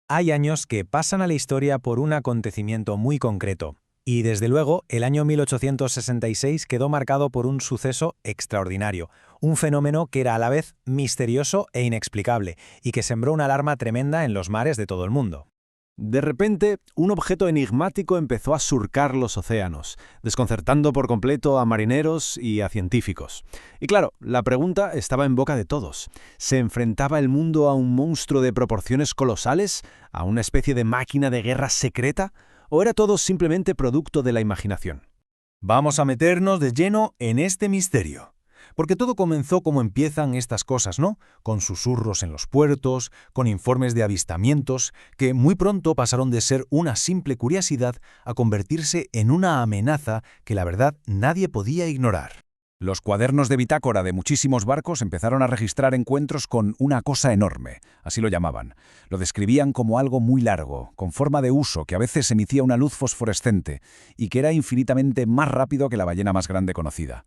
Hay años que pasan a la historia por un acontecimiento muy concreto, y desde luego el año 1866 quedó marcado por un suceso extraordinario, un fenómeno que era a la vez misterioso e inexplicable, y que sembró una alarma tremenda en los mares de todo el mundo. De repente, un objeto enigmático empezó a surcar los océanos, desconcertando por completo a marineros y a científicos. Y claro, la pregunta estaba en boca de todos. ¿Se enfrentaba el mundo a un monstruo de proporciones colosales? ¿A una especie de máquina de guerra secreta? ¿O era todo simplemente producto de la imaginación? Vamos a meternos de lleno en este misterio. Porque todo comenzó como empiezan estas cosas, ¿no? Con susurros en los puertos, con informes de avistamientos, que muy pronto pasaron de ser una simple curiosidad a convertirse en una amenaza que la verdad nadie podía ignorar. Los cuadernos de bitácora de muchísimos barcos empezaron a registrar encuentros con una cosa enorme, así lo llamaban. Lo describían como algo muy largo, con forma de huso, que a veces emitía una luz fosforescente y que era infinitamente más rápido que la ballena más grande conocida.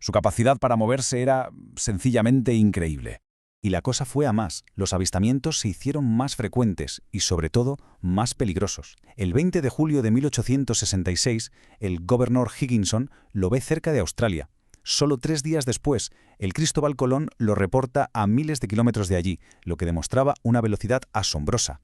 Su capacidad para moverse era sencillamente increíble. Y la cosa fue a más. Los avistamientos se hicieron más frecuentes y, sobre todo, más peligrosos. El 20 de julio de 1866, el gobernador Higginson lo ve cerca de Australia. Solo 3 días después, el Cristóbal Colón lo reporta a miles de kilómetros de allí, lo que demostraba una velocidad asombrosa.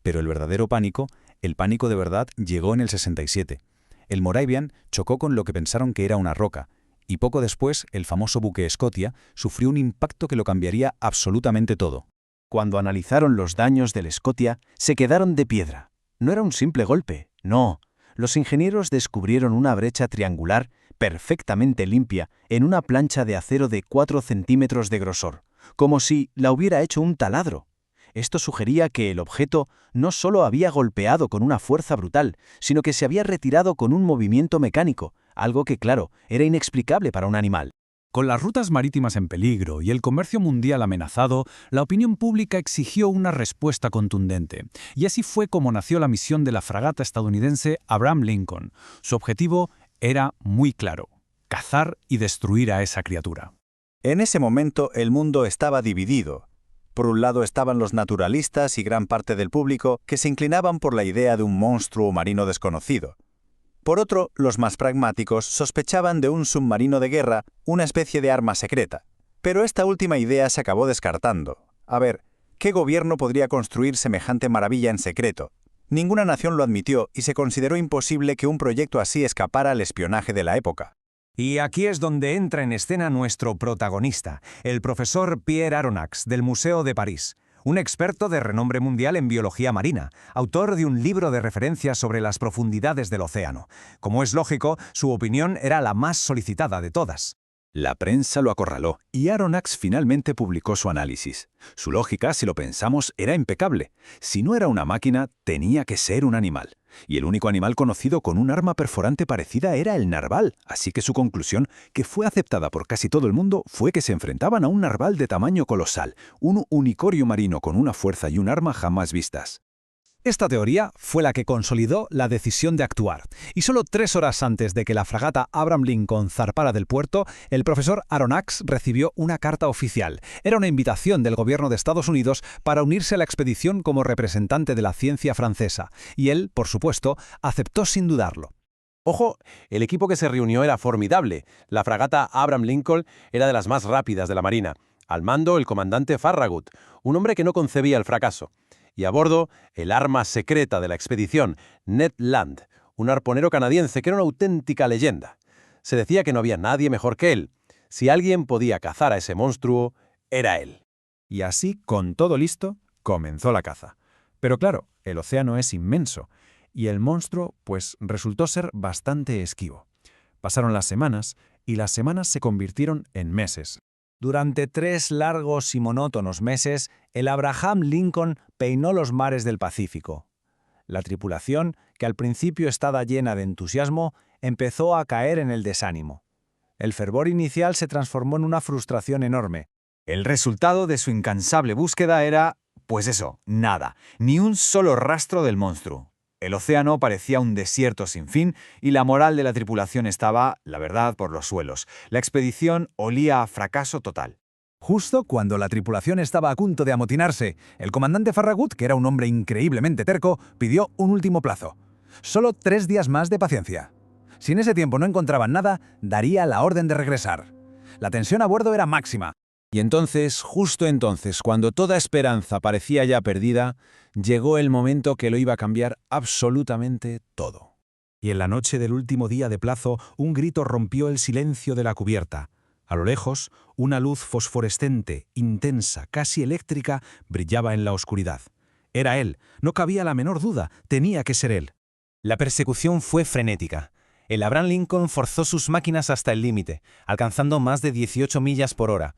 Pero el verdadero pánico, el pánico de verdad, llegó en el 67. El Moravian chocó con lo que pensaron que era una roca, y poco después el famoso buque Scotia sufrió un impacto que lo cambiaría absolutamente todo. Cuando analizaron los daños del Scotia, se quedaron de piedra. No era un simple golpe, no. Los ingenieros descubrieron una brecha triangular perfectamente limpia en una plancha de acero de 4 centímetros de grosor, como si la hubiera hecho un taladro. Esto sugería que el objeto no solo había golpeado con una fuerza brutal, sino que se había retirado con un movimiento mecánico, algo que, claro, era inexplicable para un animal. Con las rutas marítimas en peligro y el comercio mundial amenazado, la opinión pública exigió una respuesta contundente. Y así fue como nació la misión de la fragata estadounidense Abraham Lincoln. Su objetivo era muy claro: cazar y destruir a esa criatura. En ese momento el mundo estaba dividido. Por un lado estaban los naturalistas y gran parte del público que se inclinaban por la idea de un monstruo marino desconocido. Por otro, los más pragmáticos sospechaban de un submarino de guerra, una especie de arma secreta. Pero esta última idea se acabó descartando. A ver, ¿qué gobierno podría construir semejante maravilla en secreto? Ninguna nación lo admitió y se consideró imposible que un proyecto así escapara al espionaje de la época. Y aquí es donde entra en escena nuestro protagonista, el profesor Pierre Aronnax, del Museo de París. Un experto de renombre mundial en biología marina, autor de un libro de referencias sobre las profundidades del océano. Como es lógico, su opinión era la más solicitada de todas. La prensa lo acorraló y Aronnax finalmente publicó su análisis. Su lógica, si lo pensamos, era impecable. Si no era una máquina, tenía que ser un animal. Y el único animal conocido con un arma perforante parecida era el narval. Así que su conclusión, que fue aceptada por casi todo el mundo, fue que se enfrentaban a un narval de tamaño colosal, un unicornio marino con una fuerza y un arma jamás vistas. Esta teoría fue la que consolidó la decisión de actuar, y solo 3 horas antes de que la fragata Abraham Lincoln zarpara del puerto, el profesor Aronnax recibió una carta oficial. Era una invitación del gobierno de Estados Unidos para unirse a la expedición como representante de la ciencia francesa, y él, por supuesto, aceptó sin dudarlo. Ojo, el equipo que se reunió era formidable. La fragata Abraham Lincoln era de las más rápidas de la Marina. Al mando, el comandante Farragut, un hombre que no concebía el fracaso. Y a bordo, el arma secreta de la expedición, Ned Land, un arponero canadiense que era una auténtica leyenda. Se decía que no había nadie mejor que él. Si alguien podía cazar a ese monstruo, era él. Y así, con todo listo, comenzó la caza. Pero claro, el océano es inmenso, y el monstruo, pues, resultó ser bastante esquivo. Pasaron las semanas, y las semanas se convirtieron en meses. Durante 3 largos y monótonos meses, el Abraham Lincoln peinó los mares del Pacífico. La tripulación, que al principio estaba llena de entusiasmo, empezó a caer en el desánimo. El fervor inicial se transformó en una frustración enorme. El resultado de su incansable búsqueda era, pues eso, nada, ni un solo rastro del monstruo. El océano parecía un desierto sin fin y la moral de la tripulación estaba, la verdad, por los suelos. La expedición olía a fracaso total. Justo cuando la tripulación estaba a punto de amotinarse, el comandante Farragut, que era un hombre increíblemente terco, pidió un último plazo. Solo 3 días más de paciencia. Si en ese tiempo no encontraban nada, daría la orden de regresar. La tensión a bordo era máxima. Y entonces, justo entonces, cuando toda esperanza parecía ya perdida, llegó el momento que lo iba a cambiar absolutamente todo. Y en la noche del último día de plazo, un grito rompió el silencio de la cubierta. A lo lejos, una luz fosforescente, intensa, casi eléctrica, brillaba en la oscuridad. Era él, no cabía la menor duda, tenía que ser él. La persecución fue frenética. El Abraham Lincoln forzó sus máquinas hasta el límite, alcanzando más de 18 millas por hora.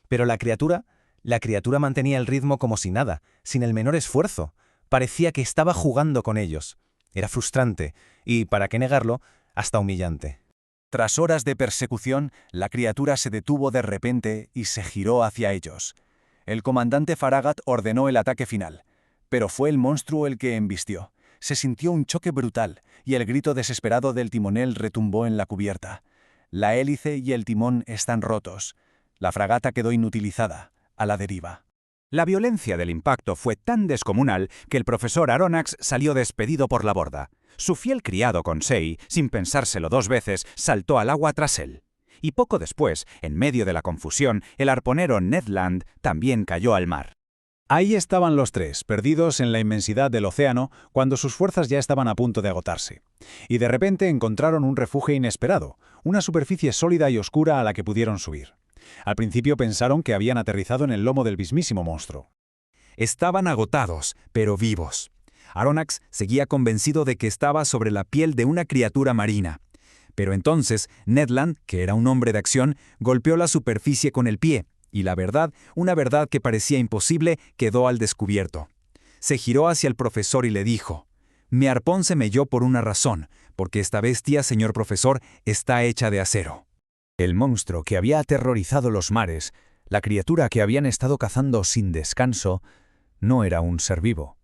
Pero la criatura mantenía el ritmo como si nada, sin el menor esfuerzo. Parecía que estaba jugando con ellos. Era frustrante y, para qué negarlo, hasta humillante. Tras horas de persecución, la criatura se detuvo de repente y se giró hacia ellos. El comandante Farragut ordenó el ataque final, pero fue el monstruo el que embistió. Se sintió un choque brutal y el grito desesperado del timonel retumbó en la cubierta. La hélice y el timón están rotos. La fragata quedó inutilizada, a la deriva. La violencia del impacto fue tan descomunal que el profesor Aronnax salió despedido por la borda. Su fiel criado Conseil, sin pensárselo 2 veces, saltó al agua tras él. Y poco después, en medio de la confusión, el arponero Ned Land también cayó al mar. Ahí estaban los 3, perdidos en la inmensidad del océano, cuando sus fuerzas ya estaban a punto de agotarse. Y de repente encontraron un refugio inesperado, una superficie sólida y oscura a la que pudieron subir. Al principio pensaron que habían aterrizado en el lomo del mismísimo monstruo. Estaban agotados, pero vivos. Aronnax seguía convencido de que estaba sobre la piel de una criatura marina. Pero entonces Ned Land, que era un hombre de acción, golpeó la superficie con el pie, y la verdad, una verdad que parecía imposible, quedó al descubierto. Se giró hacia el profesor y le dijo: «Mi arpón se melló por una razón, porque esta bestia, señor profesor, está hecha de acero». El monstruo que había aterrorizado los mares, la criatura que habían estado cazando sin descanso, no era un ser vivo.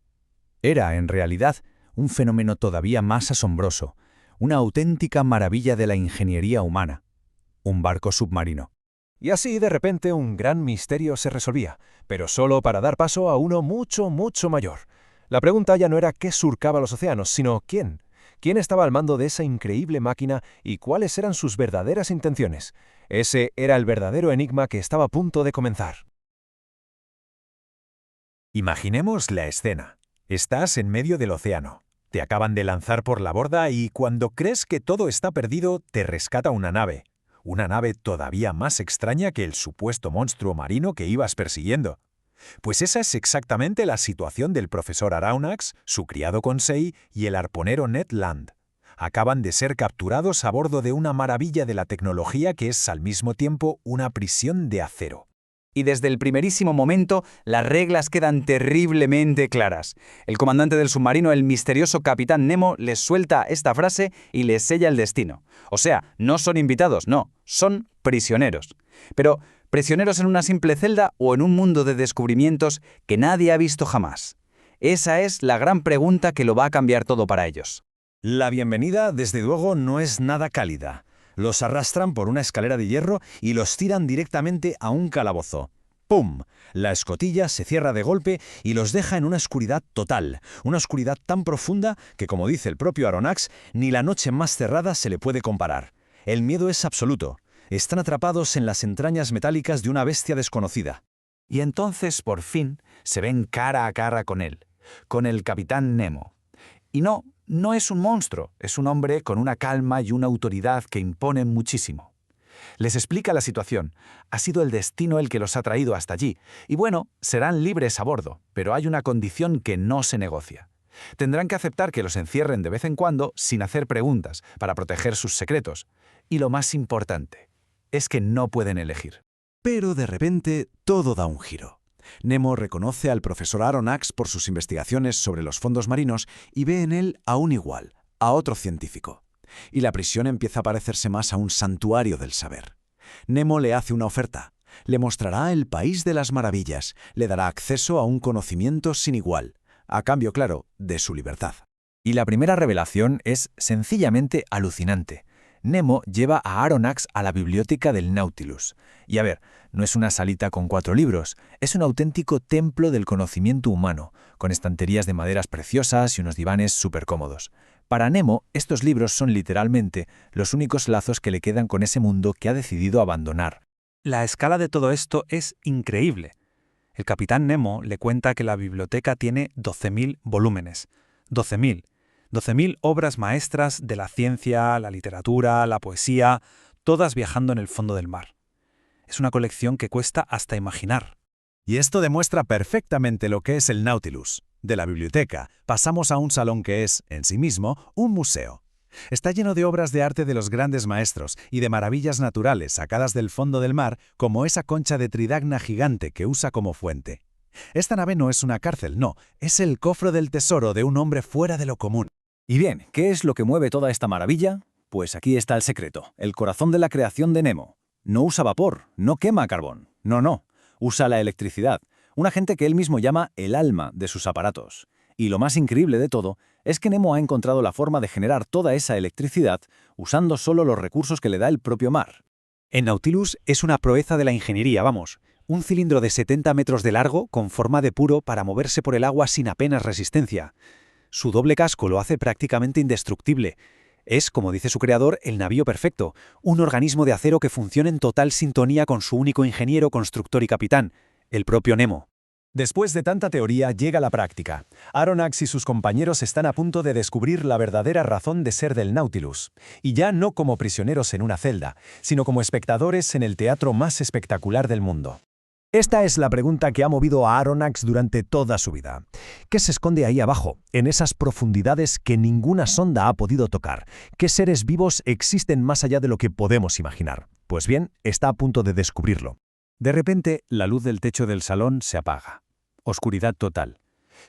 Era, en realidad, un fenómeno todavía más asombroso, una auténtica maravilla de la ingeniería humana, un barco submarino. Y así, de repente, un gran misterio se resolvía, pero solo para dar paso a uno mucho, mucho mayor. La pregunta ya no era qué surcaba los océanos, sino quién. ¿Quién estaba al mando de esa increíble máquina y cuáles eran sus verdaderas intenciones? Ese era el verdadero enigma que estaba a punto de comenzar. Imaginemos la escena. Estás en medio del océano. Te acaban de lanzar por la borda y cuando crees que todo está perdido, te rescata una nave. Una nave todavía más extraña que el supuesto monstruo marino que ibas persiguiendo. Pues esa es exactamente la situación del profesor Aronnax, su criado Conseil y el arponero Ned Land. Acaban de ser capturados a bordo de una maravilla de la tecnología que es al mismo tiempo una prisión de acero. Y desde el primerísimo momento, las reglas quedan terriblemente claras. El comandante del submarino, el misterioso capitán Nemo, les suelta esta frase y les sella el destino. O sea, no son invitados, no, son prisioneros. Pero, ¿prisioneros en una simple celda o en un mundo de descubrimientos que nadie ha visto jamás? Esa es la gran pregunta que lo va a cambiar todo para ellos. La bienvenida, desde luego, no es nada cálida. Los arrastran por una escalera de hierro y los tiran directamente a un calabozo. ¡Pum! La escotilla se cierra de golpe y los deja en una oscuridad total, una oscuridad tan profunda que, como dice el propio Aronnax, ni la noche más cerrada se le puede comparar. El miedo es absoluto. Están atrapados en las entrañas metálicas de una bestia desconocida. Y entonces, por fin, se ven cara a cara con él, con el capitán Nemo. Y no es un monstruo, es un hombre con una calma y una autoridad que imponen muchísimo. Les explica la situación. Ha sido el destino el que los ha traído hasta allí. Y bueno, serán libres a bordo, pero hay una condición que no se negocia. Tendrán que aceptar que los encierren de vez en cuando sin hacer preguntas, para proteger sus secretos. Y lo más importante es que no pueden elegir. Pero de repente todo da un giro. Nemo reconoce al profesor Aronnax por sus investigaciones sobre los fondos marinos y ve en él a un igual, a otro científico. Y la prisión empieza a parecerse más a un santuario del saber. Nemo le hace una oferta. Le mostrará el país de las maravillas, le dará acceso a un conocimiento sin igual, a cambio, claro, de su libertad. Y la primera revelación es sencillamente alucinante. Nemo lleva a Aronnax a la biblioteca del Nautilus. Y a ver, no es una salita con 4 libros, es un auténtico templo del conocimiento humano, con estanterías de maderas preciosas y unos divanes súper cómodos. Para Nemo, estos libros son literalmente los únicos lazos que le quedan con ese mundo que ha decidido abandonar. La escala de todo esto es increíble. El capitán Nemo le cuenta que la biblioteca tiene 12.000 volúmenes. 12.000. 12.000 obras maestras de la ciencia, la literatura, la poesía, todas viajando en el fondo del mar. Es una colección que cuesta hasta imaginar. Y esto demuestra perfectamente lo que es el Nautilus. De la biblioteca pasamos a un salón que es, en sí mismo, un museo. Está lleno de obras de arte de los grandes maestros y de maravillas naturales sacadas del fondo del mar, como esa concha de tridacna gigante que usa como fuente. Esta nave no es una cárcel, no, es el cofre del tesoro de un hombre fuera de lo común. Y bien, ¿qué es lo que mueve toda esta maravilla? Pues aquí está el secreto, el corazón de la creación de Nemo. No usa vapor, no quema carbón, no, usa la electricidad, un agente que él mismo llama el alma de sus aparatos. Y lo más increíble de todo es que Nemo ha encontrado la forma de generar toda esa electricidad usando solo los recursos que le da el propio mar. El Nautilus es una proeza de la ingeniería, vamos. Un cilindro de 70 metros de largo con forma de puro para moverse por el agua sin apenas resistencia. Su doble casco lo hace prácticamente indestructible. Es, como dice su creador, el navío perfecto, un organismo de acero que funciona en total sintonía con su único ingeniero, constructor y capitán, el propio Nemo. Después de tanta teoría llega la práctica. Aronnax y sus compañeros están a punto de descubrir la verdadera razón de ser del Nautilus. Y ya no como prisioneros en una celda, sino como espectadores en el teatro más espectacular del mundo. Esta es la pregunta que ha movido a Aronnax durante toda su vida. ¿Qué se esconde ahí abajo, en esas profundidades que ninguna sonda ha podido tocar? ¿Qué seres vivos existen más allá de lo que podemos imaginar? Pues bien, está a punto de descubrirlo. De repente, la luz del techo del salón se apaga. Oscuridad total.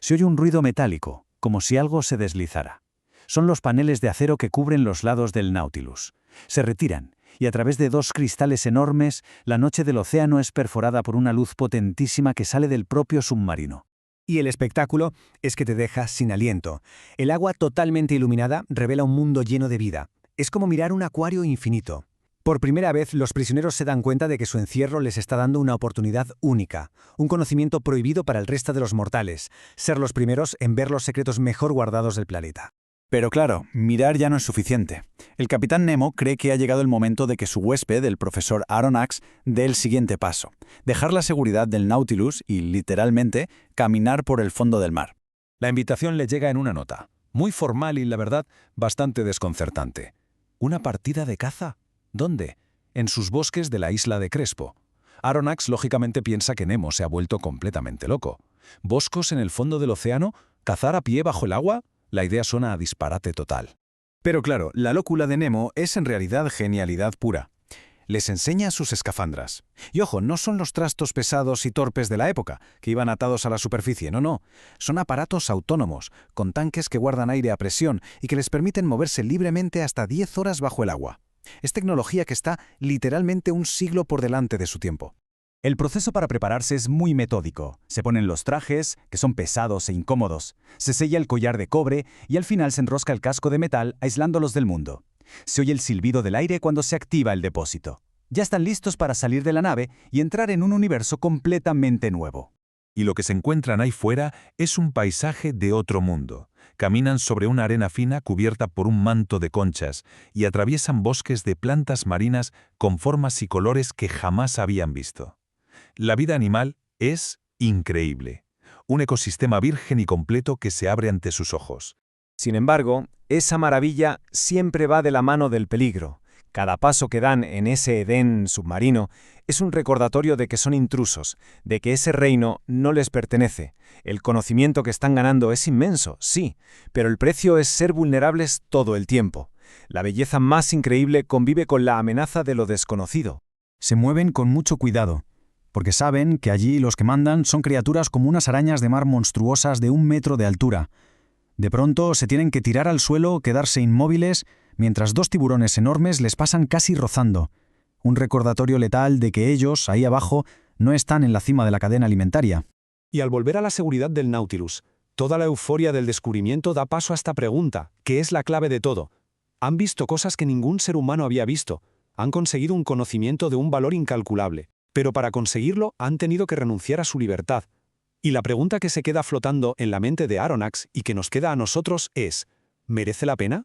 Se oye un ruido metálico, como si algo se deslizara. Son los paneles de acero que cubren los lados del Nautilus. Se retiran, y a través de 2 cristales enormes, la noche del océano es perforada por una luz potentísima que sale del propio submarino. Y el espectáculo es que te deja sin aliento. El agua totalmente iluminada revela un mundo lleno de vida. Es como mirar un acuario infinito. Por primera vez, los prisioneros se dan cuenta de que su encierro les está dando una oportunidad única, un conocimiento prohibido para el resto de los mortales, ser los primeros en ver los secretos mejor guardados del planeta. Pero claro, mirar ya no es suficiente. El capitán Nemo cree que ha llegado el momento de que su huésped, el profesor Aronnax, dé el siguiente paso, dejar la seguridad del Nautilus y, literalmente, caminar por el fondo del mar. La invitación le llega en una nota, muy formal y, la verdad, bastante desconcertante. ¿Una partida de caza? ¿Dónde? En sus bosques de la isla de Crespo. Aronnax lógicamente piensa que Nemo se ha vuelto completamente loco. ¿Boscos en el fondo del océano? ¿Cazar a pie bajo el agua? La idea suena a disparate total. Pero claro, la locura de Nemo es en realidad genialidad pura. Les enseña sus escafandras. Y ojo, no son los trastos pesados y torpes de la época, que iban atados a la superficie, no. Son aparatos autónomos, con tanques que guardan aire a presión y que les permiten moverse libremente hasta 10 horas bajo el agua. Es tecnología que está literalmente un siglo por delante de su tiempo. El proceso para prepararse es muy metódico. Se ponen los trajes, que son pesados e incómodos. Se sella el collar de cobre y al final se enrosca el casco de metal aislándolos del mundo. Se oye el silbido del aire cuando se activa el depósito. Ya están listos para salir de la nave y entrar en un universo completamente nuevo. Y lo que se encuentran ahí fuera es un paisaje de otro mundo. Caminan sobre una arena fina cubierta por un manto de conchas y atraviesan bosques de plantas marinas con formas y colores que jamás habían visto. La vida animal es increíble. Un ecosistema virgen y completo que se abre ante sus ojos. Sin embargo, esa maravilla siempre va de la mano del peligro. Cada paso que dan en ese Edén submarino es un recordatorio de que son intrusos, de que ese reino no les pertenece. El conocimiento que están ganando es inmenso, sí, pero el precio es ser vulnerables todo el tiempo. La belleza más increíble convive con la amenaza de lo desconocido. Se mueven con mucho cuidado, porque saben que allí los que mandan son criaturas como unas arañas de mar monstruosas de 1 metro de altura. De pronto se tienen que tirar al suelo, quedarse inmóviles, mientras 2 tiburones enormes les pasan casi rozando. Un recordatorio letal de que ellos, ahí abajo, no están en la cima de la cadena alimentaria. Y al volver a la seguridad del Nautilus, toda la euforia del descubrimiento da paso a esta pregunta, que es la clave de todo. Han visto cosas que ningún ser humano había visto. Han conseguido un conocimiento de un valor incalculable. Pero para conseguirlo han tenido que renunciar a su libertad. Y la pregunta que se queda flotando en la mente de Aronnax y que nos queda a nosotros es, ¿merece la pena?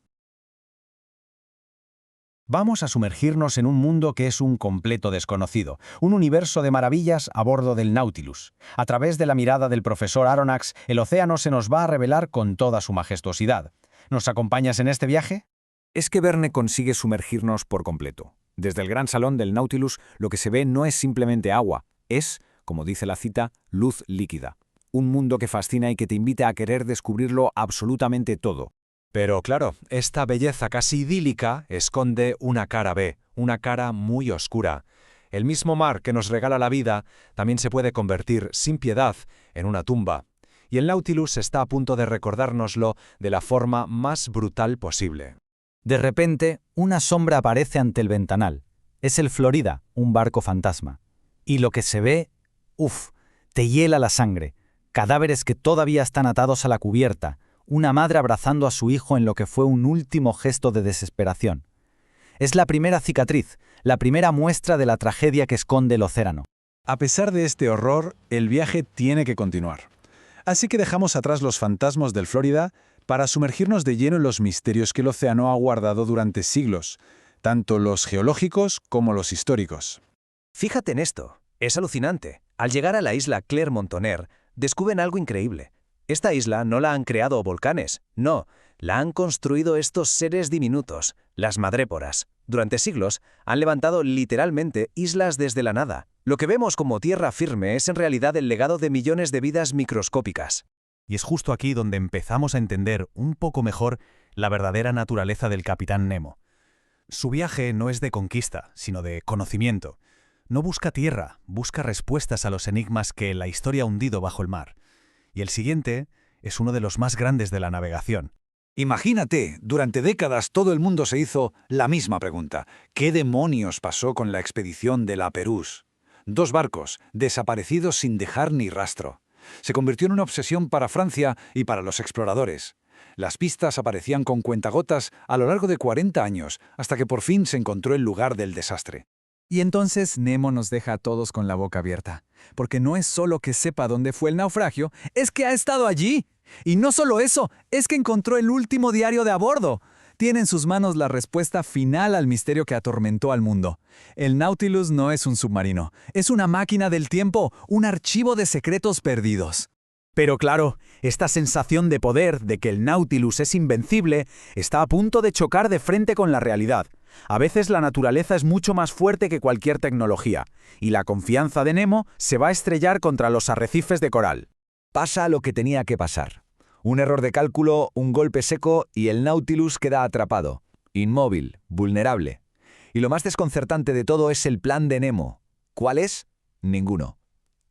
Vamos a sumergirnos en un mundo que es un completo desconocido, un universo de maravillas a bordo del Nautilus. A través de la mirada del profesor Aronnax, el océano se nos va a revelar con toda su majestuosidad. ¿Nos acompañas en este viaje? Es que Verne consigue sumergirnos por completo. Desde el gran salón del Nautilus, lo que se ve no es simplemente agua, es, como dice la cita, luz líquida. Un mundo que fascina y que te invita a querer descubrirlo absolutamente todo. Pero claro, esta belleza casi idílica esconde una cara B, una cara muy oscura. El mismo mar que nos regala la vida también se puede convertir, sin piedad, en una tumba. Y el Nautilus está a punto de recordárnoslo de la forma más brutal posible. De repente, una sombra aparece ante el ventanal. Es el Florida, un barco fantasma. Y lo que se ve, te hiela la sangre. Cadáveres que todavía están atados a la cubierta. Una madre abrazando a su hijo en lo que fue un último gesto de desesperación. Es la primera cicatriz, la primera muestra de la tragedia que esconde el océano. A pesar de este horror, el viaje tiene que continuar. Así que dejamos atrás los fantasmas del Florida para sumergirnos de lleno en los misterios que el océano ha guardado durante siglos, tanto los geológicos como los históricos. Fíjate en esto, es alucinante. Al llegar a la isla Clermont-Tonnerre, descubren algo increíble. Esta isla no la han creado volcanes, no, la han construido estos seres diminutos, las madréporas. Durante siglos han levantado literalmente islas desde la nada. Lo que vemos como tierra firme es en realidad el legado de millones de vidas microscópicas. Y es justo aquí donde empezamos a entender un poco mejor la verdadera naturaleza del Capitán Nemo. Su viaje no es de conquista, sino de conocimiento. No busca tierra, busca respuestas a los enigmas que la historia ha hundido bajo el mar. Y el siguiente es uno de los más grandes de la navegación. Imagínate, durante décadas todo el mundo se hizo la misma pregunta. ¿Qué demonios pasó con la expedición de la Perús? 2 barcos, desaparecidos sin dejar ni rastro. Se convirtió en una obsesión para Francia y para los exploradores. Las pistas aparecían con cuentagotas a lo largo de 40 años, hasta que por fin se encontró el lugar del desastre. Y entonces Nemo nos deja a todos con la boca abierta, porque no es solo que sepa dónde fue el naufragio, es que ha estado allí. Y no solo eso, es que encontró el último diario de a bordo. Tiene en sus manos la respuesta final al misterio que atormentó al mundo. El Nautilus no es un submarino, es una máquina del tiempo, un archivo de secretos perdidos. Pero claro, esta sensación de poder, de que el Nautilus es invencible, está a punto de chocar de frente con la realidad. A veces la naturaleza es mucho más fuerte que cualquier tecnología, y la confianza de Nemo se va a estrellar contra los arrecifes de coral. Pasa lo que tenía que pasar. Un error de cálculo, un golpe seco y el Nautilus queda atrapado, inmóvil, vulnerable. Y lo más desconcertante de todo es el plan de Nemo. ¿Cuál es? Ninguno.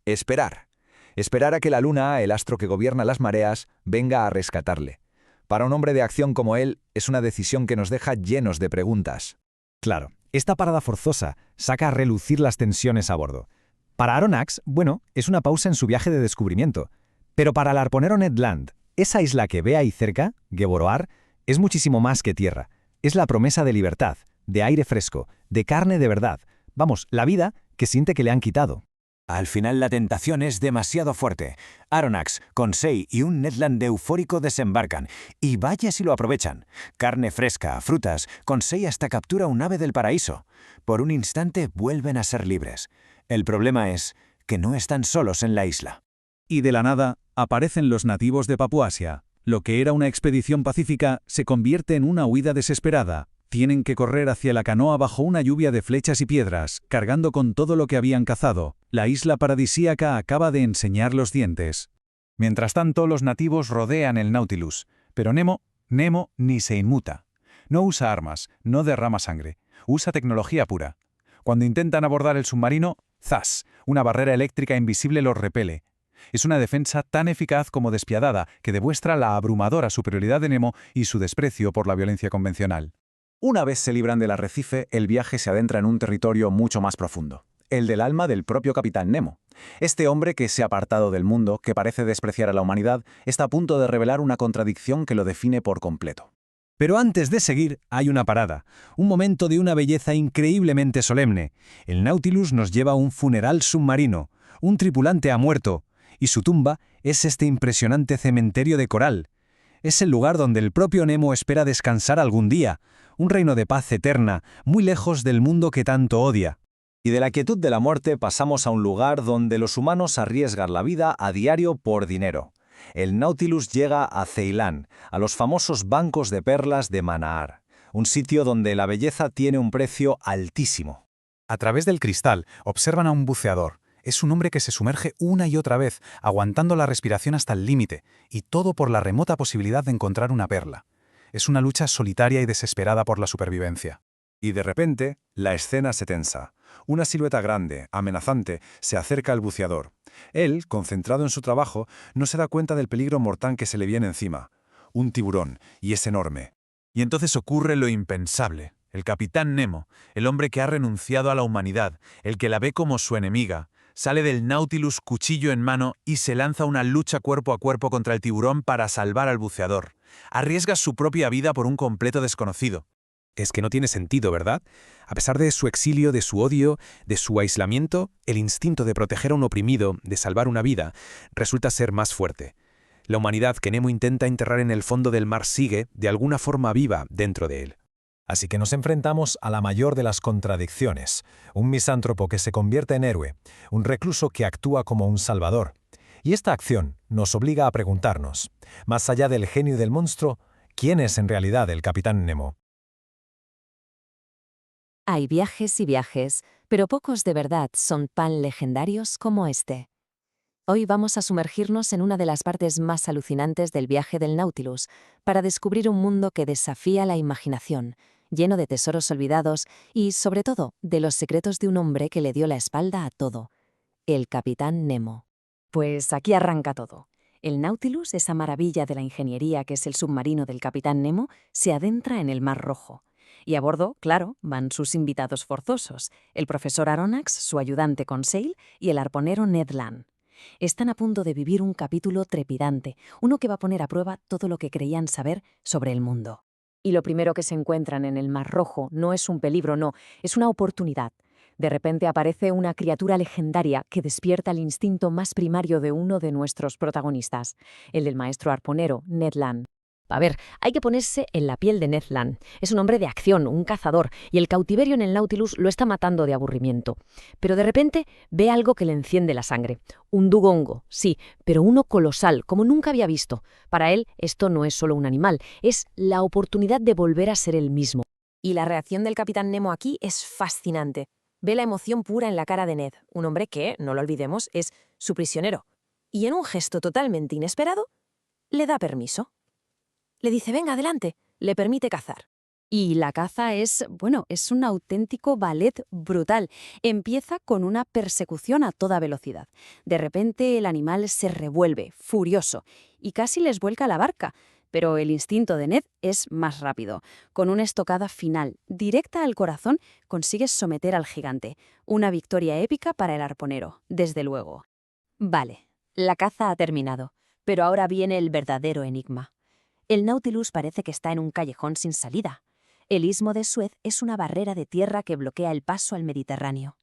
Esperar. Esperar a que la luna, el astro que gobierna las mareas, venga a rescatarle. Para un hombre de acción como él, es una decisión que nos deja llenos de preguntas. Claro, esta parada forzosa saca a relucir las tensiones a bordo. Para Aronnax, es una pausa en su viaje de descubrimiento. Pero para el arponero Ned Land, esa isla que ve ahí cerca, Gueboroar, es muchísimo más que tierra. Es la promesa de libertad, de aire fresco, de carne de verdad. La vida que siente que le han quitado. Al final la tentación es demasiado fuerte. Aronnax, Conseil y un Ned Land eufórico desembarcan. Y vaya si lo aprovechan. Carne fresca, frutas, Conseil hasta captura un ave del paraíso. Por un instante vuelven a ser libres. El problema es que no están solos en la isla. Y de la nada, aparecen los nativos de Papuasia. Lo que era una expedición pacífica se convierte en una huida desesperada. Tienen que correr hacia la canoa bajo una lluvia de flechas y piedras, cargando con todo lo que habían cazado. La isla paradisíaca acaba de enseñar los dientes. Mientras tanto, los nativos rodean el Nautilus, pero Nemo ni se inmuta. No usa armas, no derrama sangre, usa tecnología pura. Cuando intentan abordar el submarino, ¡zas!, una barrera eléctrica invisible los repele. Es una defensa tan eficaz como despiadada que demuestra la abrumadora superioridad de Nemo y su desprecio por la violencia convencional. Una vez se libran del arrecife, el viaje se adentra en un territorio mucho más profundo, el del alma del propio Capitán Nemo. Este hombre que se ha apartado del mundo, que parece despreciar a la humanidad, está a punto de revelar una contradicción que lo define por completo. Pero antes de seguir, hay una parada, un momento de una belleza increíblemente solemne. El Nautilus nos lleva a un funeral submarino. Un tripulante ha muerto, y su tumba es este impresionante cementerio de coral. Es el lugar donde el propio Nemo espera descansar algún día, un reino de paz eterna, muy lejos del mundo que tanto odia. Y de la quietud de la muerte pasamos a un lugar donde los humanos arriesgan la vida a diario por dinero. El Nautilus llega a Ceilán, a los famosos bancos de perlas de Manaar, un sitio donde la belleza tiene un precio altísimo. A través del cristal observan a un buceador. Es un hombre que se sumerge una y otra vez, aguantando la respiración hasta el límite, y todo por la remota posibilidad de encontrar una perla. Es una lucha solitaria y desesperada por la supervivencia. Y de repente, la escena se tensa. Una silueta grande, amenazante, se acerca al buceador. Él, concentrado en su trabajo, no se da cuenta del peligro mortal que se le viene encima. Un tiburón, y es enorme. Y entonces ocurre lo impensable. El capitán Nemo, el hombre que ha renunciado a la humanidad, el que la ve como su enemiga, sale del Nautilus cuchillo en mano y se lanza a una lucha cuerpo a cuerpo contra el tiburón para salvar al buceador. Arriesga su propia vida por un completo desconocido. Es que no tiene sentido, ¿verdad? A pesar de su exilio, de su odio, de su aislamiento, el instinto de proteger a un oprimido, de salvar una vida, resulta ser más fuerte. La humanidad que Nemo intenta enterrar en el fondo del mar sigue, de alguna forma viva, dentro de él. Así que nos enfrentamos a la mayor de las contradicciones, un misántropo que se convierte en héroe, un recluso que actúa como un salvador. Y esta acción nos obliga a preguntarnos, más allá del genio y del monstruo, ¿quién es en realidad el capitán Nemo? Hay viajes y viajes, pero pocos de verdad son tan legendarios como este. Hoy vamos a sumergirnos en una de las partes más alucinantes del viaje del Nautilus, para descubrir un mundo que desafía la imaginación, lleno de tesoros olvidados y, sobre todo, de los secretos de un hombre que le dio la espalda a todo, el capitán Nemo. Pues aquí arranca todo. El Nautilus, esa maravilla de la ingeniería que es el submarino del capitán Nemo, se adentra en el Mar Rojo. Y a bordo, claro, van sus invitados forzosos, el profesor Aronnax, su ayudante Conseil y el arponero Ned Land. Están a punto de vivir un capítulo trepidante, uno que va a poner a prueba todo lo que creían saber sobre el mundo. Y lo primero que se encuentran en el Mar Rojo no es un peligro, no, es una oportunidad. De repente aparece una criatura legendaria que despierta el instinto más primario de uno de nuestros protagonistas, el del maestro arponero, Ned Land. A ver, hay que ponerse en la piel de Ned Land. Es un hombre de acción, un cazador, y el cautiverio en el Nautilus lo está matando de aburrimiento. Pero de repente ve algo que le enciende la sangre. Un dugongo, sí, pero uno colosal, como nunca había visto. Para él, esto no es solo un animal, es la oportunidad de volver a ser él mismo. Y la reacción del capitán Nemo aquí es fascinante. Ve la emoción pura en la cara de Ned, un hombre que, no lo olvidemos, es su prisionero. Y en un gesto totalmente inesperado, le da permiso. Le dice, venga, adelante, le permite cazar. Y la caza es un auténtico ballet brutal. Empieza con una persecución a toda velocidad. De repente el animal se revuelve, furioso, y casi les vuelca la barca. Pero el instinto de Ned es más rápido. Con una estocada final, directa al corazón, consigues someter al gigante. Una victoria épica para el arponero, desde luego. Vale, la caza ha terminado, pero ahora viene el verdadero enigma. El Nautilus parece que está en un callejón sin salida. El istmo de Suez es una barrera de tierra que bloquea el paso al Mediterráneo.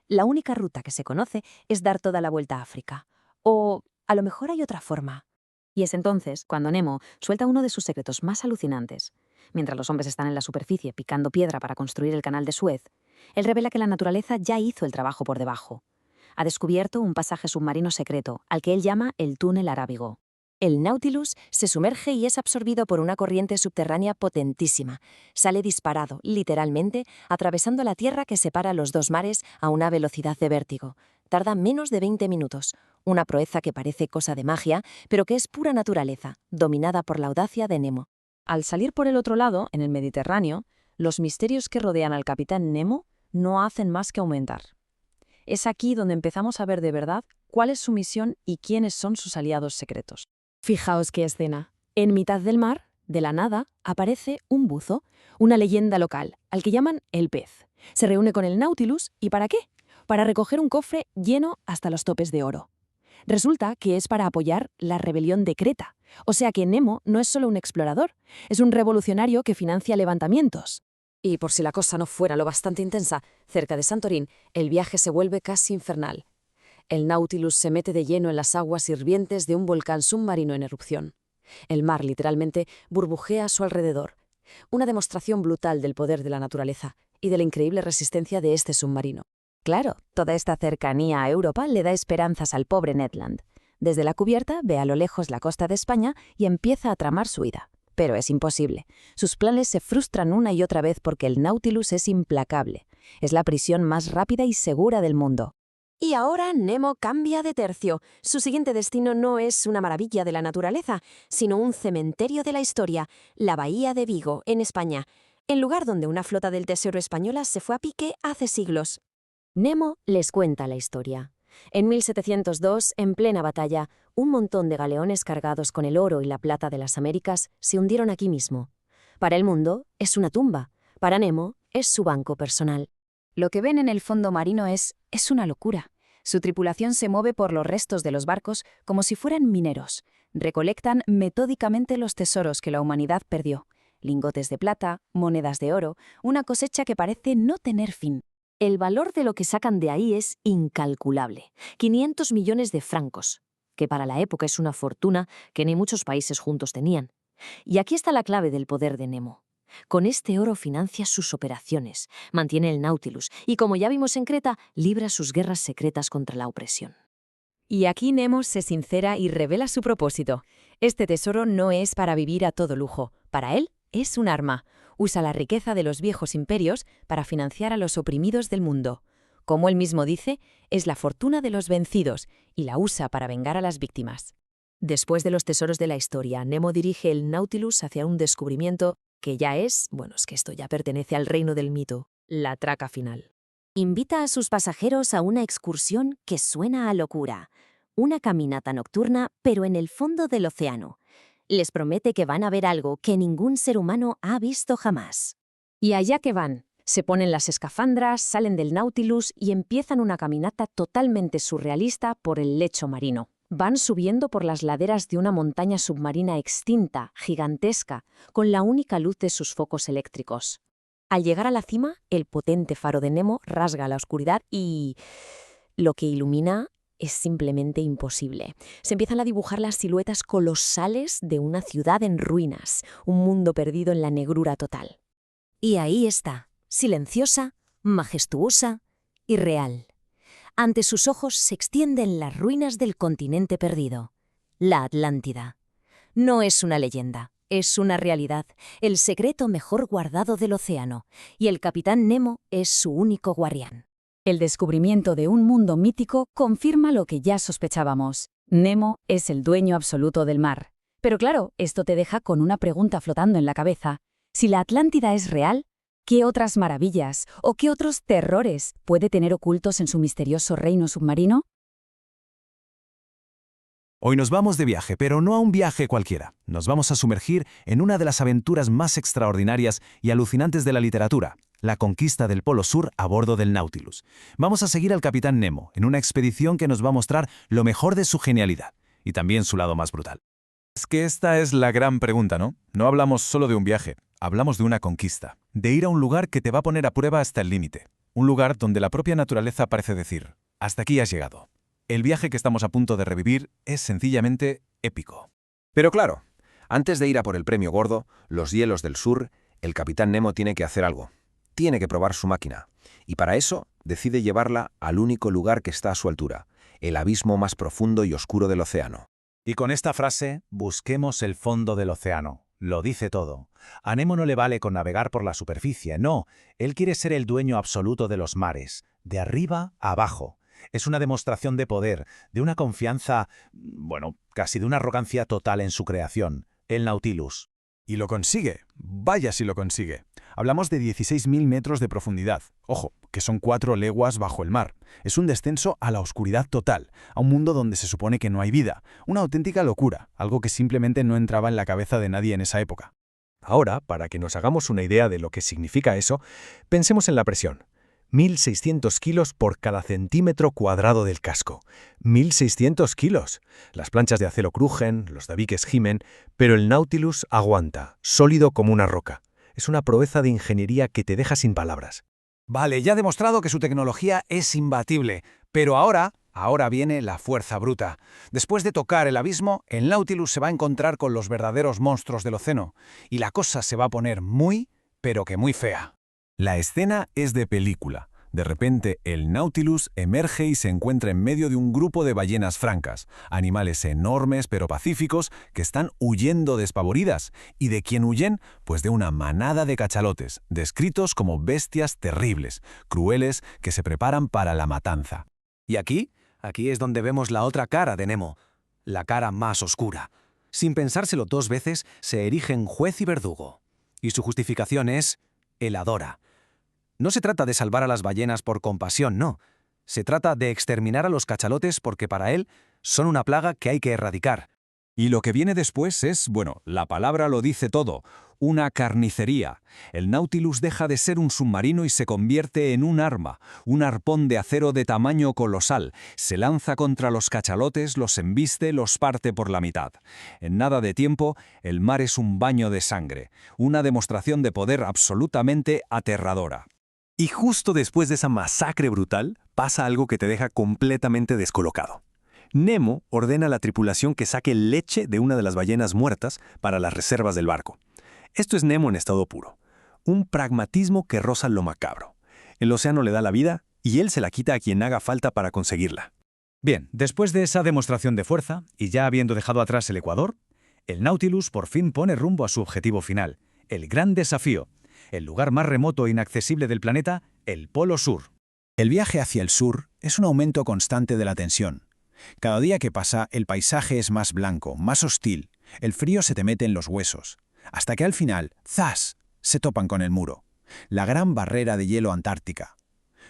La única ruta que se conoce es dar toda la vuelta a África. O a lo mejor hay otra forma. Y es entonces cuando Nemo suelta uno de sus secretos más alucinantes. Mientras los hombres están en la superficie picando piedra para construir el canal de Suez, él revela que la naturaleza ya hizo el trabajo por debajo. Ha descubierto un pasaje submarino secreto, al que él llama el túnel arábigo. El Nautilus se sumerge y es absorbido por una corriente subterránea potentísima. Sale disparado, literalmente, atravesando la tierra que separa los dos mares a una velocidad de vértigo. Tarda menos de 20 minutos, una proeza que parece cosa de magia, pero que es pura naturaleza, dominada por la audacia de Nemo. Al salir por el otro lado, en el Mediterráneo, los misterios que rodean al capitán Nemo no hacen más que aumentar. Es aquí donde empezamos a ver de verdad cuál es su misión y quiénes son sus aliados secretos. Fijaos qué escena. En mitad del mar, de la nada, aparece un buzo, una leyenda local, al que llaman el pez. Se reúne con el Nautilus, ¿y para qué? Para recoger un cofre lleno hasta los topes de oro. Resulta que es para apoyar la rebelión de Creta. O sea que Nemo no es solo un explorador, es un revolucionario que financia levantamientos. Y por si la cosa no fuera lo bastante intensa, cerca de Santorín, el viaje se vuelve casi infernal. El Nautilus se mete de lleno en las aguas hirvientes de un volcán submarino en erupción. El mar, literalmente, burbujea a su alrededor. Una demostración brutal del poder de la naturaleza y de la increíble resistencia de este submarino. Claro, toda esta cercanía a Europa le da esperanzas al pobre Ned Land. Desde la cubierta ve a lo lejos la costa de España y empieza a tramar su huida. Pero es imposible. Sus planes se frustran una y otra vez porque el Nautilus es implacable. Es la prisión más rápida y segura del mundo. Y ahora Nemo cambia de tercio. Su siguiente destino no es una maravilla de la naturaleza, sino un cementerio de la historia, la Bahía de Vigo, en España, el lugar donde una flota del Tesoro española se fue a pique hace siglos. Nemo les cuenta la historia. En 1702, en plena batalla, un montón de galeones cargados con el oro y la plata de las Américas se hundieron aquí mismo. Para el mundo, es una tumba. Para Nemo, es su banco personal. Lo que ven en el fondo marino es una locura. Su tripulación se mueve por los restos de los barcos como si fueran mineros. Recolectan metódicamente los tesoros que la humanidad perdió. Lingotes de plata, monedas de oro, una cosecha que parece no tener fin. El valor de lo que sacan de ahí es incalculable. 500 millones de francos, que para la época es una fortuna que ni muchos países juntos tenían. Y aquí está la clave del poder de Nemo. Con este oro financia sus operaciones, mantiene el Nautilus y, como ya vimos en Creta, libra sus guerras secretas contra la opresión. Y aquí Nemo se sincera y revela su propósito. Este tesoro no es para vivir a todo lujo. Para él es un arma. Usa la riqueza de los viejos imperios para financiar a los oprimidos del mundo. Como él mismo dice, es la fortuna de los vencidos y la usa para vengar a las víctimas. Después de los tesoros de la historia, Nemo dirige el Nautilus hacia un descubrimiento que ya es que esto ya pertenece al reino del mito, la traca final. Invita a sus pasajeros a una excursión que suena a locura. Una caminata nocturna, pero en el fondo del océano. Les promete que van a ver algo que ningún ser humano ha visto jamás. Y allá que van. Se ponen las escafandras, salen del Nautilus y empiezan una caminata totalmente surrealista por el lecho marino. Van subiendo por las laderas de una montaña submarina extinta, gigantesca, con la única luz de sus focos eléctricos. Al llegar a la cima, el potente faro de Nemo rasga la oscuridad y lo que ilumina es simplemente imposible. Se empiezan a dibujar las siluetas colosales de una ciudad en ruinas, un mundo perdido en la negrura total. Y ahí está, silenciosa, majestuosa y real. Ante sus ojos se extienden las ruinas del continente perdido, la Atlántida. No es una leyenda, es una realidad, el secreto mejor guardado del océano, y el capitán Nemo es su único guardián. El descubrimiento de un mundo mítico confirma lo que ya sospechábamos. Nemo es el dueño absoluto del mar. Pero claro, esto te deja con una pregunta flotando en la cabeza. Si la Atlántida es real, ¿qué otras maravillas o qué otros terrores puede tener ocultos en su misterioso reino submarino? Hoy nos vamos de viaje, pero no a un viaje cualquiera. Nos vamos a sumergir en una de las aventuras más extraordinarias y alucinantes de la literatura, la conquista del Polo Sur a bordo del Nautilus. Vamos a seguir al capitán Nemo en una expedición que nos va a mostrar lo mejor de su genialidad y también su lado más brutal. Es que esta es la gran pregunta, ¿no? No hablamos solo de un viaje, hablamos de una conquista, de ir a un lugar que te va a poner a prueba hasta el límite, un lugar donde la propia naturaleza parece decir, hasta aquí has llegado. El viaje que estamos a punto de revivir es sencillamente épico. Pero claro, antes de ir a por el premio gordo, los hielos del sur, el capitán Nemo tiene que hacer algo. Tiene que probar su máquina. Y para eso decide llevarla al único lugar que está a su altura, el abismo más profundo y oscuro del océano. Y con esta frase, busquemos el fondo del océano. Lo dice todo. A Nemo no le vale con navegar por la superficie, no. Él quiere ser el dueño absoluto de los mares, de arriba a abajo. Es una demostración de poder, de una confianza, casi de una arrogancia total en su creación, el Nautilus. Y lo consigue. Vaya si lo consigue. Hablamos de 16.000 metros de profundidad. Ojo, que son 4 leguas bajo el mar. Es un descenso a la oscuridad total, a un mundo donde se supone que no hay vida. Una auténtica locura, algo que simplemente no entraba en la cabeza de nadie en esa época. Ahora, para que nos hagamos una idea de lo que significa eso, pensemos en la presión. 1.600 kilos por cada centímetro cuadrado del casco. 1.600 kilos. Las planchas de acero crujen, los tabiques gimen, pero el Nautilus aguanta, sólido como una roca. Es una proeza de ingeniería que te deja sin palabras. Vale, ya ha demostrado que su tecnología es imbatible, pero ahora viene la fuerza bruta. Después de tocar el abismo, el Nautilus se va a encontrar con los verdaderos monstruos del océano, y la cosa se va a poner muy, pero que muy fea. La escena es de película. De repente, el Nautilus emerge y se encuentra en medio de un grupo de ballenas francas, animales enormes pero pacíficos que están huyendo despavoridas. ¿Y de quién huyen? Pues de una manada de cachalotes, descritos como bestias terribles, crueles, que se preparan para la matanza. Y aquí es donde vemos la otra cara de Nemo, la cara más oscura. Sin pensárselo 2 veces, se erige en juez y verdugo. Y su justificación es: él adora. No se trata de salvar a las ballenas por compasión, no. Se trata de exterminar a los cachalotes porque para él son una plaga que hay que erradicar. Y lo que viene después es, bueno, la palabra lo dice todo, una carnicería. El Nautilus deja de ser un submarino y se convierte en un arma, un arpón de acero de tamaño colosal. Se lanza contra los cachalotes, los embiste, los parte por la mitad. En nada de tiempo, el mar es un baño de sangre, una demostración de poder absolutamente aterradora. Y justo después de esa masacre brutal, pasa algo que te deja completamente descolocado. Nemo ordena a la tripulación que saque leche de una de las ballenas muertas para las reservas del barco. Esto es Nemo en estado puro. Un pragmatismo que roza lo macabro. El océano le da la vida y él se la quita a quien haga falta para conseguirla. Bien, después de esa demostración de fuerza, y ya habiendo dejado atrás el Ecuador, el Nautilus por fin pone rumbo a su objetivo final, el gran desafío, el lugar más remoto e inaccesible del planeta, el Polo Sur. El viaje hacia el sur es un aumento constante de la tensión. Cada día que pasa, el paisaje es más blanco, más hostil, el frío se te mete en los huesos, hasta que al final, ¡zas!, se topan con el muro, la gran barrera de hielo antártica.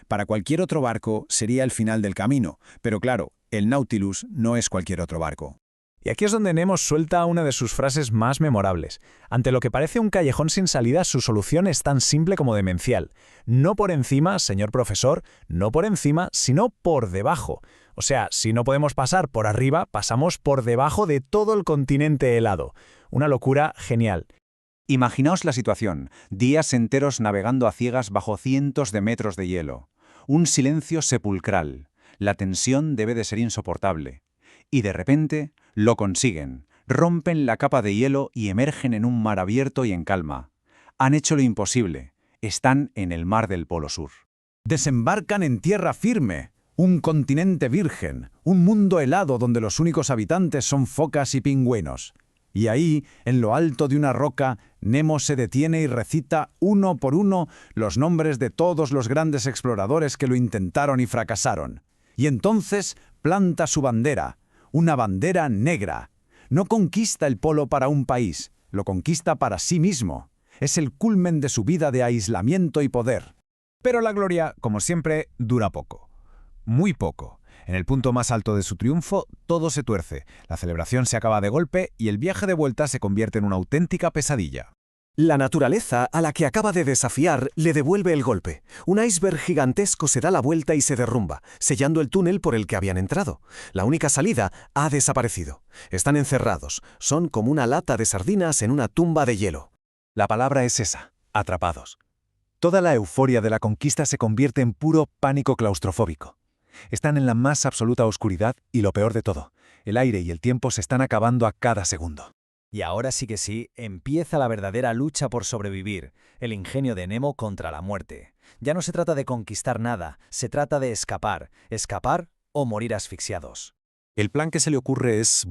Para cualquier otro barco sería el final del camino, pero claro, el Nautilus no es cualquier otro barco. Y aquí es donde Nemo suelta una de sus frases más memorables. Ante lo que parece un callejón sin salida, su solución es tan simple como demencial. No por encima, señor profesor, no por encima, sino por debajo. O sea, si no podemos pasar por arriba, pasamos por debajo de todo el continente helado. Una locura genial. Imaginaos la situación, días enteros navegando a ciegas bajo cientos de metros de hielo. Un silencio sepulcral. La tensión debe de ser insoportable. Y de repente lo consiguen, rompen la capa de hielo y emergen en un mar abierto y en calma. Han hecho lo imposible, están en el mar del Polo Sur. Desembarcan en tierra firme, un continente virgen, un mundo helado donde los únicos habitantes son focas y pingüinos. Y ahí, en lo alto de una roca, Nemo se detiene y recita uno por uno los nombres de todos los grandes exploradores que lo intentaron y fracasaron. Y entonces planta su bandera, una bandera negra. No conquista el polo para un país, lo conquista para sí mismo. Es el culmen de su vida de aislamiento y poder. Pero la gloria, como siempre, dura poco. Muy poco. En el punto más alto de su triunfo, todo se tuerce, la celebración se acaba de golpe y el viaje de vuelta se convierte en una auténtica pesadilla. La naturaleza, a la que acaba de desafiar, le devuelve el golpe. Un iceberg gigantesco se da la vuelta y se derrumba, sellando el túnel por el que habían entrado. La única salida ha desaparecido. Están encerrados. Son como una lata de sardinas en una tumba de hielo. La palabra es esa, atrapados. Toda la euforia de la conquista se convierte en puro pánico claustrofóbico. Están en la más absoluta oscuridad y lo peor de todo, el aire y el tiempo se están acabando a cada segundo. Y ahora sí que sí, empieza la verdadera lucha por sobrevivir, el ingenio de Nemo contra la muerte. Ya no se trata de conquistar nada, se trata de escapar o morir asfixiados. El plan que se le ocurre es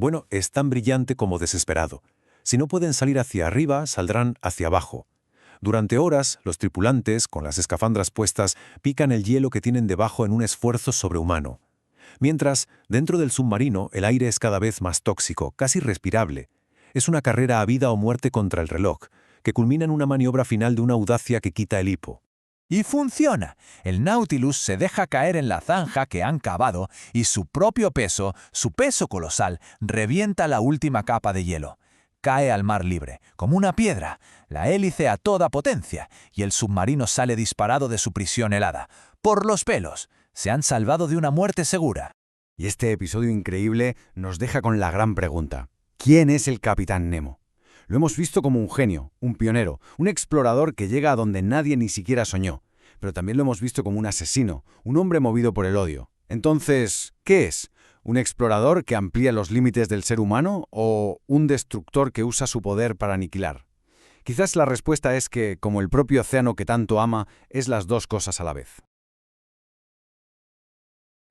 tan brillante como desesperado. Si no pueden salir hacia arriba, saldrán hacia abajo. Durante horas, los tripulantes, con las escafandras puestas, pican el hielo que tienen debajo en un esfuerzo sobrehumano. Mientras, dentro del submarino, el aire es cada vez más tóxico, casi irrespirable. Es una carrera a vida o muerte contra el reloj, que culmina en una maniobra final de una audacia que quita el hipo. Y funciona. El Nautilus se deja caer en la zanja que han cavado y su propio peso, su peso colosal, revienta la última capa de hielo. cae al mar libre, como una piedra, la hélice a toda potencia, y el submarino sale disparado de su prisión helada. ¡Por los pelos! Se han salvado de una muerte segura. Y este episodio increíble nos deja con la gran pregunta: ¿quién es el Capitán Nemo? Lo hemos visto como un genio, un pionero, un explorador que llega a donde nadie ni siquiera soñó, pero también lo hemos visto como un asesino, un hombre movido por el odio. Entonces, ¿qué es? ¿Un explorador que amplía los límites del ser humano o un destructor que usa su poder para aniquilar? Quizás la respuesta es que, como el propio océano que tanto ama, es las dos cosas a la vez.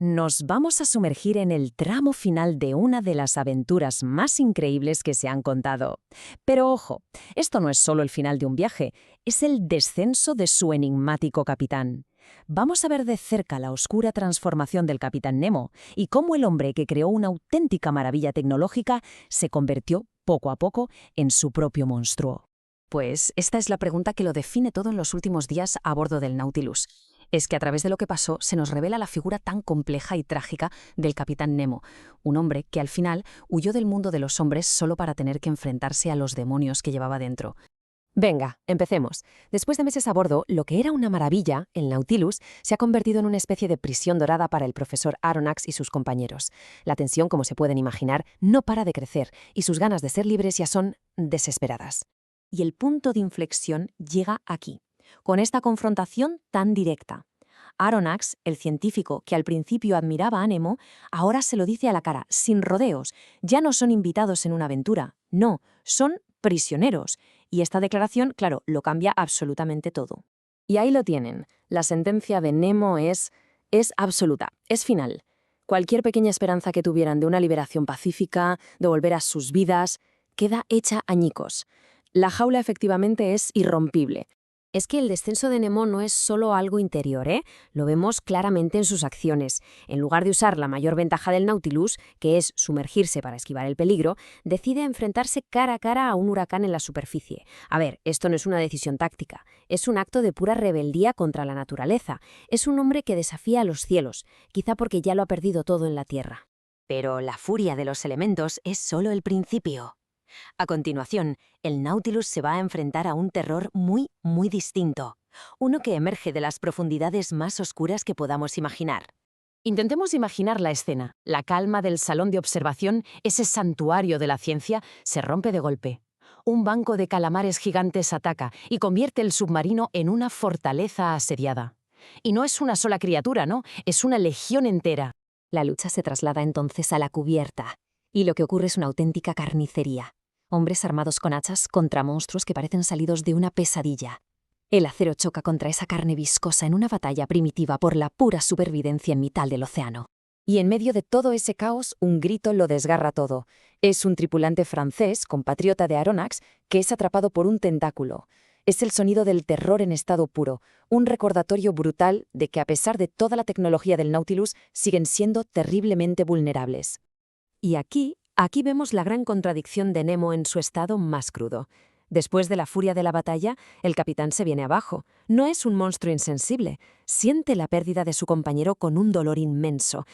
Nos vamos a sumergir en el tramo final de una de las aventuras más increíbles que se han contado. Pero ojo, esto no es solo el final de un viaje, es el descenso de su enigmático capitán. Vamos a ver de cerca la oscura transformación del Capitán Nemo y cómo el hombre que creó una auténtica maravilla tecnológica se convirtió, poco a poco, en su propio monstruo. Pues esta es la pregunta que lo define todo en los últimos días a bordo del Nautilus. Es que a través de lo que pasó se nos revela la figura tan compleja y trágica del Capitán Nemo, un hombre que al final huyó del mundo de los hombres solo para tener que enfrentarse a los demonios que llevaba dentro. Venga, empecemos. Después de meses a bordo, lo que era una maravilla, el Nautilus, se ha convertido en una especie de prisión dorada para el profesor Aronnax y sus compañeros. La tensión, como se pueden imaginar, no para de crecer y sus ganas de ser libres ya son desesperadas. Y el punto de inflexión llega aquí, con esta confrontación tan directa. Aronnax, el científico que al principio admiraba a Nemo, ahora se lo dice a la cara, sin rodeos. Ya no son invitados en una aventura, no, son prisioneros. Y esta declaración, claro, lo cambia absolutamente todo. Y ahí lo tienen. La sentencia de Nemo es absoluta, es final. Cualquier pequeña esperanza que tuvieran de una liberación pacífica, de volver a sus vidas, queda hecha añicos. La jaula efectivamente es irrompible. Es que el descenso de Nemo no es solo algo interior, ¿eh? Lo vemos claramente en sus acciones. En lugar de usar la mayor ventaja del Nautilus, que es sumergirse para esquivar el peligro, decide enfrentarse cara a cara a un huracán en la superficie. A ver, esto no es una decisión táctica, es un acto de pura rebeldía contra la naturaleza. Es un hombre que desafía a los cielos, quizá porque ya lo ha perdido todo en la tierra. Pero la furia de los elementos es solo el principio. A continuación, el Nautilus se va a enfrentar a un terror muy, muy distinto. Uno que emerge de las profundidades más oscuras que podamos imaginar. Intentemos imaginar la escena. La calma del salón de observación, ese santuario de la ciencia, se rompe de golpe. Un banco de calamares gigantes ataca y convierte el submarino en una fortaleza asediada. Y no es una sola criatura, ¿no? Es una legión entera. La lucha se traslada entonces a la cubierta. Y lo que ocurre es una auténtica carnicería. Hombres armados con hachas contra monstruos que parecen salidos de una pesadilla. El acero choca contra esa carne viscosa en una batalla primitiva por la pura supervivencia en mitad del océano. Y en medio de todo ese caos, un grito lo desgarra todo. Es un tripulante francés, compatriota de Aronnax, que es atrapado por un tentáculo. Es el sonido del terror en estado puro, un recordatorio brutal de que a pesar de toda la tecnología del Nautilus, siguen siendo terriblemente vulnerables. Y aquí vemos la gran contradicción de Nemo en su estado más crudo. Después de la furia de la batalla, el capitán se viene abajo. No es un monstruo insensible. Siente la pérdida de su compañero con un dolor inmenso.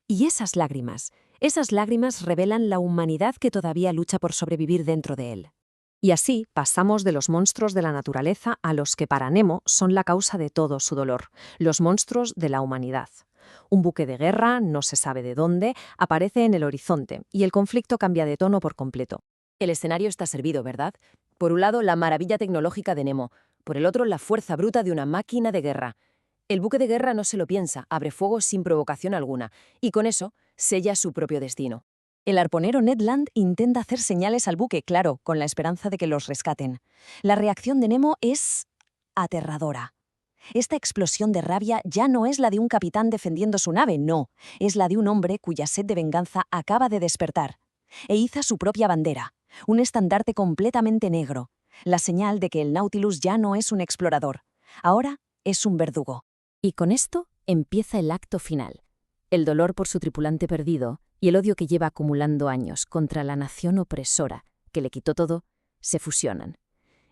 Y esas lágrimas revelan la humanidad que todavía lucha por sobrevivir dentro de él. Y así pasamos de los monstruos de la naturaleza a los que para Nemo son la causa de todo su dolor, los monstruos de la humanidad. Un buque de guerra, no se sabe de dónde, aparece en el horizonte y el conflicto cambia de tono por completo. El escenario está servido, ¿verdad? Por un lado, la maravilla tecnológica de Nemo. Por el otro, la fuerza bruta de una máquina de guerra. El buque de guerra no se lo piensa, abre fuego sin provocación alguna, y con eso sella su propio destino. El arponero Ned Land intenta hacer señales al buque, claro, con la esperanza de que los rescaten. La reacción de Nemo es aterradora. Esta explosión de rabia ya no es la de un capitán defendiendo su nave, no, es la de un hombre cuya sed de venganza acaba de despertar. E iza su propia bandera, un estandarte completamente negro, la señal de que el Nautilus ya no es un explorador, ahora es un verdugo. Y con esto empieza el acto final. El dolor por su tripulante perdido y el odio que lleva acumulando años contra la nación opresora, que le quitó todo, se fusionan.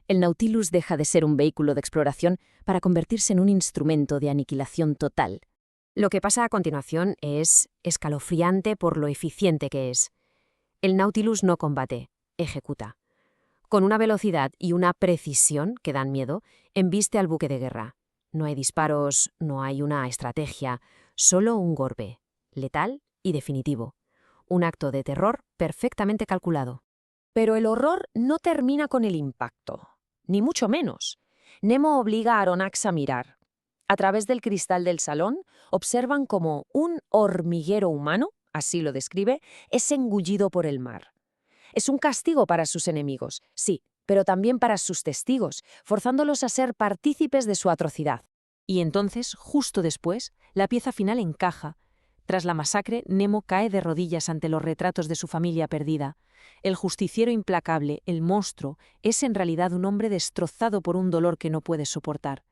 El Nautilus deja de ser un vehículo de exploración para convertirse en un instrumento de aniquilación total. Lo que pasa a continuación es escalofriante por lo eficiente que es. El Nautilus no combate, ejecuta. Con una velocidad y una precisión que dan miedo, embiste al buque de guerra. No hay disparos, no hay una estrategia, solo un golpe, letal y definitivo. Un acto de terror perfectamente calculado. Pero el horror no termina con el impacto, ni mucho menos. Nemo obliga a Aronnax a mirar. A través del cristal del salón, observan cómo un hormiguero humano, así lo describe, es engullido por el mar. Es un castigo para sus enemigos, sí, pero también para sus testigos, forzándolos a ser partícipes de su atrocidad. Y entonces, justo después, la pieza final encaja. Tras la masacre, Nemo cae de rodillas ante los retratos de su familia perdida. El justiciero implacable, el monstruo, es en realidad un hombre destrozado por un dolor que no puede soportar.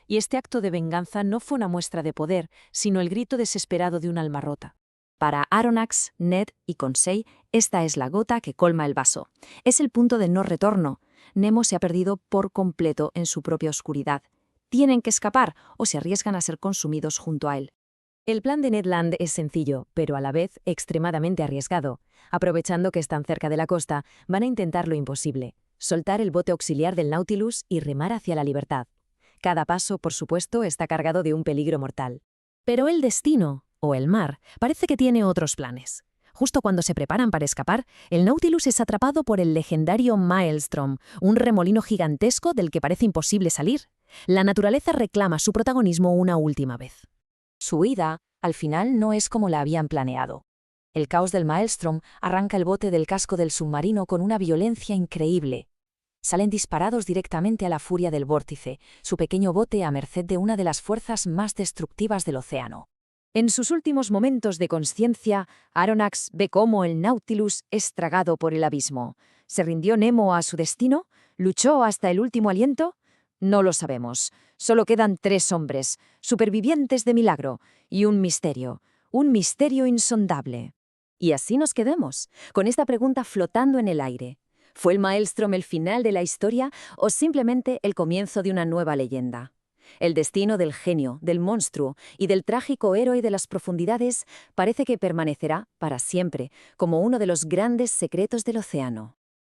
Y este acto de venganza no fue una muestra de poder, sino el grito desesperado de un alma rota. Para Aronnax, Ned y Conseil, esta es la gota que colma el vaso. Es el punto de no retorno. Nemo se ha perdido por completo en su propia oscuridad. Tienen que escapar o se arriesgan a ser consumidos junto a él. El plan de Ned Land es sencillo, pero a la vez extremadamente arriesgado. Aprovechando que están cerca de la costa, van a intentar lo imposible: soltar el bote auxiliar del Nautilus y remar hacia la libertad. Cada paso, por supuesto, está cargado de un peligro mortal. Pero el destino, o el mar, parece que tiene otros planes. Justo cuando se preparan para escapar, el Nautilus es atrapado por el legendario Maelstrom, un remolino gigantesco del que parece imposible salir. La naturaleza reclama su protagonismo una última vez. Su huida, al final, no es como la habían planeado. El caos del Maelstrom arranca el bote del casco del submarino con una violencia increíble. Salen disparados directamente a la furia del vórtice, su pequeño bote a merced de una de las fuerzas más destructivas del océano. En sus últimos momentos de consciencia, Aronnax ve cómo el Nautilus es tragado por el abismo. ¿Se rindió Nemo a su destino? ¿Luchó hasta el último aliento? No lo sabemos. Solo quedan 3 hombres, supervivientes de milagro, y un misterio insondable. Y así nos quedamos, con esta pregunta flotando en el aire. ¿Fue el Maelstrom el final de la historia o simplemente el comienzo de una nueva leyenda? El destino del genio, del monstruo y del trágico héroe de las profundidades parece que permanecerá para siempre como uno de los grandes secretos del océano.